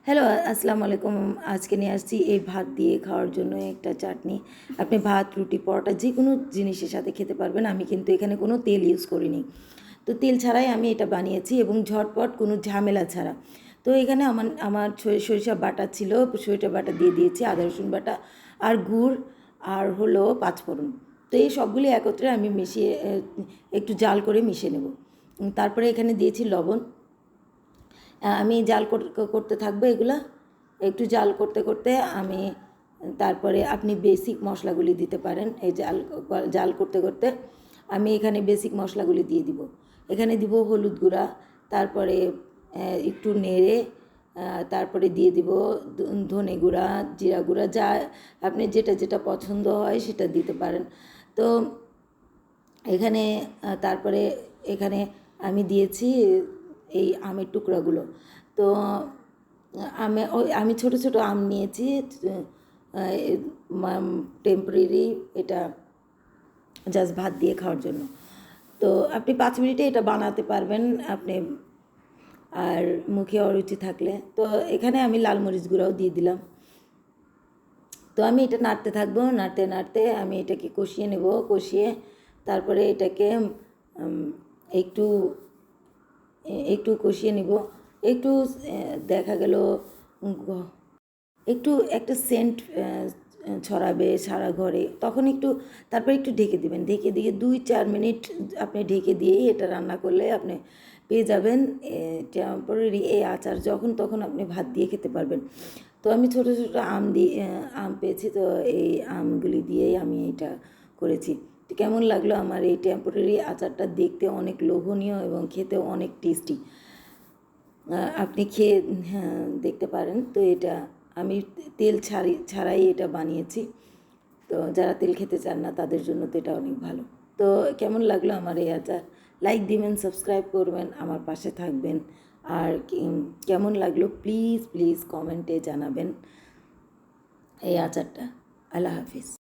Hello, আসসালামু আলাইকুম। আজকে নিয়ে আসছি এই ভাত দিয়ে খাওয়ার জন্য একটা চাটনি। আপনি ভাত, রুটি, পরোটা যেকোনো জিনিসের সাথে খেতে পারবেন। আমি কিন্তু এখানে কোনো তেল ইউজ করিনি। তো তেল ছাড়াই আমি এটা বানিয়েছি এবং ঝটপট কোনো ঝামেলা ছাড়া। তো এখানে আমার সরিষা বাটা ছিল, সরিষা বাটা দিয়ে দিয়েছি, আদা রসুন বাটা আর গুড় আর হলো পাঁচফোড়ন। তো এই সবগুলি একত্রে আমি মিশিয়ে একটু জাল করে মিশিয়ে নেব। তারপরে এখানে দিয়েছি লবণ। আমি জাল করতে থাকবো এগুলা, একটু জাল করতে করতে আমি তারপরে আপনি বেসিক মশলাগুলি দিতে পারেন। এই জাল করতে করতে আমি এখানে বেসিক মশলাগুলি দিয়ে দিব। এখানে দিব হলুদ গুঁড়া, তারপরে একটু নেড়ে তারপরে দিয়ে দিব ধনে গুঁড়া, জিরা গুঁড়া, যা আপনি যেটা যেটা পছন্দ হয় সেটা দিতে পারেন। তো এখানে তারপরে এখানে আমি দিয়েছি এই আমের টুকরাগুলো। তো আমি ছোট ছোট আম নিয়েছি, টেম্পোরারি এটা জাস্ট ভাত দিয়ে খাওয়ার জন্য। তো আপনি 5 মিনিটে এটা বানাতে পারবেন আপনি, আর মুখে অরুচি থাকলে। তো এখানে আমি লাল মরিচ গুঁড়াও দিয়ে দিলাম। তো আমি এটা নাড়তে থাকবো, নাড়তে নাড়তে আমি এটাকে কষিয়ে নেব। কষিয়ে তারপরে এটাকে একটু একটু কষিয়ে নেব। একটু দেখা গেল একটু একটা সেন্ট ছড়াবে সারা ঘরে, তখন একটু তারপরে একটু ঢেকে দেবেন। ঢেকে দিয়ে 2-4 মিনিট আপনি ঢেকে দিয়েই এটা রান্না করলে আপনি পেয়ে যাবেন টেম্পোরারি এই আচার। যখন তখন আপনি ভাত দিয়ে খেতে পারবেন। তো আমি ছোটো ছোটো আম পেয়েছি, তো এই আমগুলি দিয়েই আমি এটা করেছি। তো কেমন লাগলো আমার এই টেম্পোরারি আচারটা? দেখতে অনেক লোভনীয় এবং খেতেও অনেক টেস্টি। আপনি খেয়ে হ্যাঁ দেখতে পারেন। তো এটা আমি তেল ছাড়াই এটা বানিয়েছি। তো যারা তেল খেতে চান না তাদের জন্য তো এটা অনেক ভালো। তো কেমন লাগলো আমার এই আচার? লাইক দিবেন, সাবস্ক্রাইব করবেন, আমার পাশে থাকবেন। আর কেমন লাগলো প্লিজ প্লিজ কমেন্টে জানাবেন এই আচারটা। আল্লাহ হাফিজ।